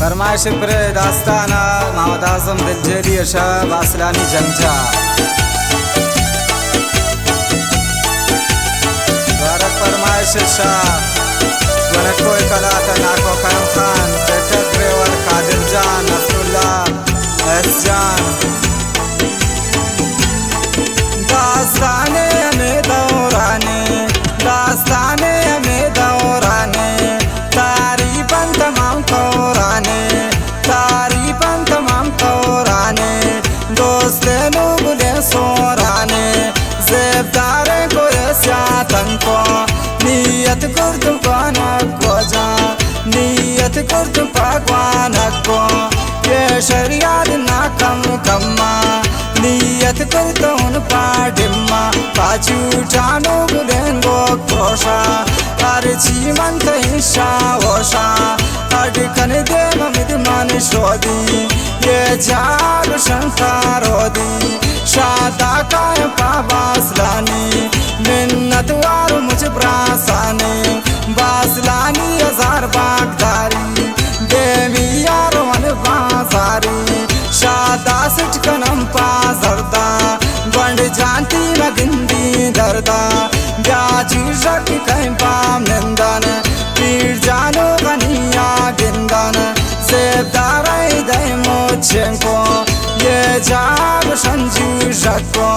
फरमाइश पर दास्ताना मोहम्मद आजम दिलजेरी शाह बासलानी जंजा बारक फरमाइश शाह कोई कलाता नाको कायम खान ट्रैक्टर ड्राइवर कादिर जान नसरुल्लाह एस जान दास्ताने में दौराने दास्ताने में दौराने तारीफन तमाम कौराने तारीफन तमाम कौराने दोस्ते नुगले सोराने ज़ेबदारे को स्यातन को नियत कुर्तुम को जा नियत कुर्तुम पकवान को ये शरियात ना कम कम्मा नियत कुर्तुम पाडिम्मा पाचू जानो गुलेंगो क्रोशा कारची मंत हिशा वोशा अडकन दे ममिद मान शोदी ये जाग शंकारोदी शादा काय पाबासलानी मिन्नत वार मुझ ब्रासाने बासलानी हजार बागदारी देवी यार वन बाजारी शादा सिटकनम पाजरदा बंड जानती मगिंदी दरदा ब्याजी रख कहीं पाम नंदन पीर जानो गनिया गिंदन सेबदाराई दे मोचेंको ये जाग संजू रखो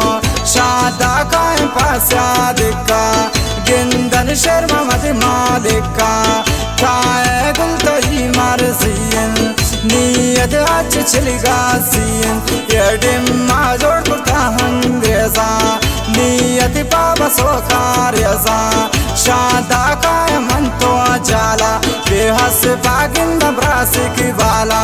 शादा कायम पास्या दिक्का गिंदन शर्मा मत मालिका काए गुल तो ही मारसियन नियत आज चलेगा सियन ये डिम्मा जोड़ कुर्ता हंगेजा नियत पापा सोकार यजा शादा कायम मन तो जाला बेहस बागिंद ब्रासिक वाला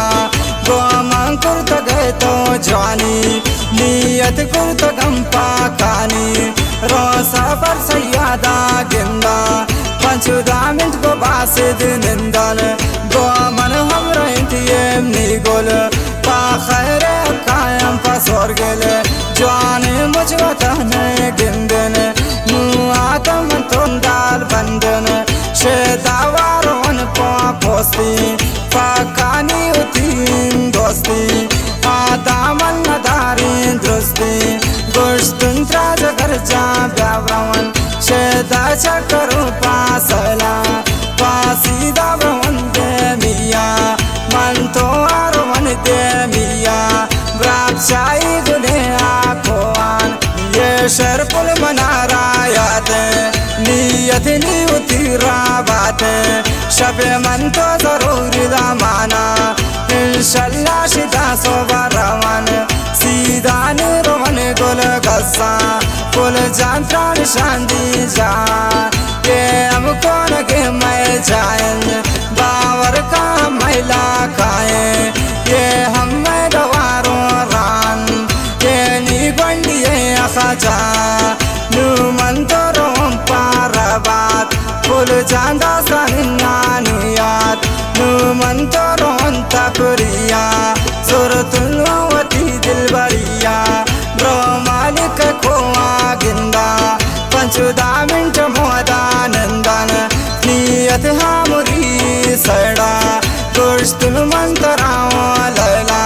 गोमं कुर्ता गए तो जानी नियत कुर्ता गंपा कानी रोसा पर सयादा गिंदा पंचुदा मिंट को बासिद निंदन गोमन हम रहिंतियम निगोल पा खैर कायम पा सोरगल जाने मुझवतने गिंदन मुआतम तोंदाल बंदन शेदावारों पा पोस्ती पाकानी उतीन दोस्ती आदामन नदारी दोस्ती गुश्तुन त्राज करजा ब्यावरवन शेदा चकरू पासला पासीदा ब्रवन दे मिया मन तो आरवन दे मिया ब्रापचाई गुने आकोआन ये शरपुल मनारा याते नियत नी उतीरा बाते शबे मन तो जरूरी दामाना इंशाल्लाह शिदा सोबारवन सीधा निरवन गुल गस्सा फुल जानत्रा निशांदी जा ये हमको न के मैं जाएं बावर का मैला खाए ये हम मैं दवारों रान ये नी बंडिये अखाजा नु मन तो रोम पारबात फुल जांदा सानिन्नानु याद नु मन तो रोम तकुरिया सुरतुल वती दिलबरिया ब्रो मालिक को आगिंदा पंचुदा मिंट मोदानंदन नियत हामुरी सड़ा गुश्तुल मंतराओ लैला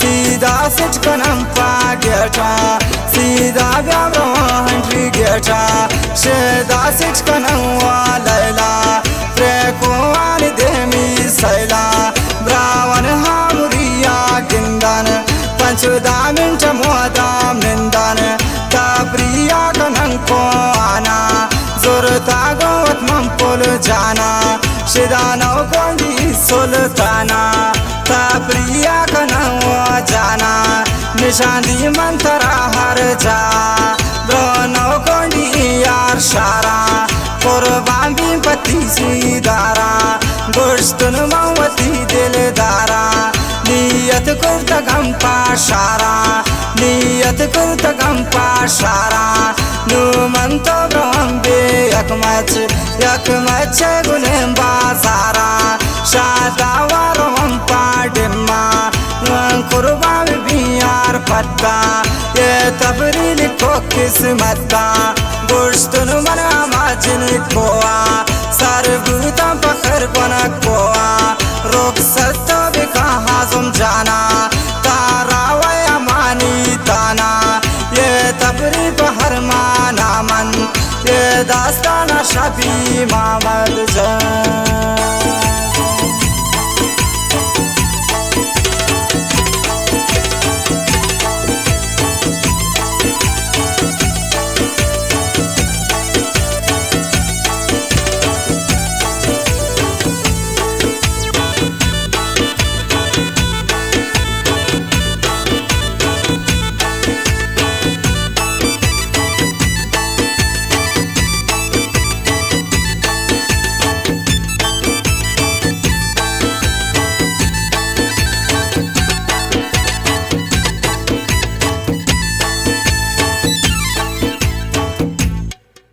सीधा सिटकनम पागेटा सीधा ब्याब्रो हंट्री गेटा शेदा सिटकनम लैला प्रेको आन देमी सैला ब्रावन हामुरिया गिंदन पंचुदा मिंट मोदाम निंदन ताप्रिया कनंग को आना जोरता गोवत मंपुल जाना शिदानो कोंडी सुल्ताना ताप्रिया कनंग जाना निशांदी मंतरा हर जा ब्रोनो कोंडी यार शारा कुर्बान भी पति सीदारा गुश्तुन मवती दिलदारा नियत कुर्ता गम पाशारा नियत कुर्ता गम पाशारा नु मन तो ब्रह्म बे यकमच गुलेम बाजारा शादा वारों पाडिम्मा कुर्बान भी यार पत्ता ये तबरील को किस्मत का गुश्तुन मना माजिन कोआ सर बुता पखर कोना कोआ रोक सत्ता दास्ताना शफी मामद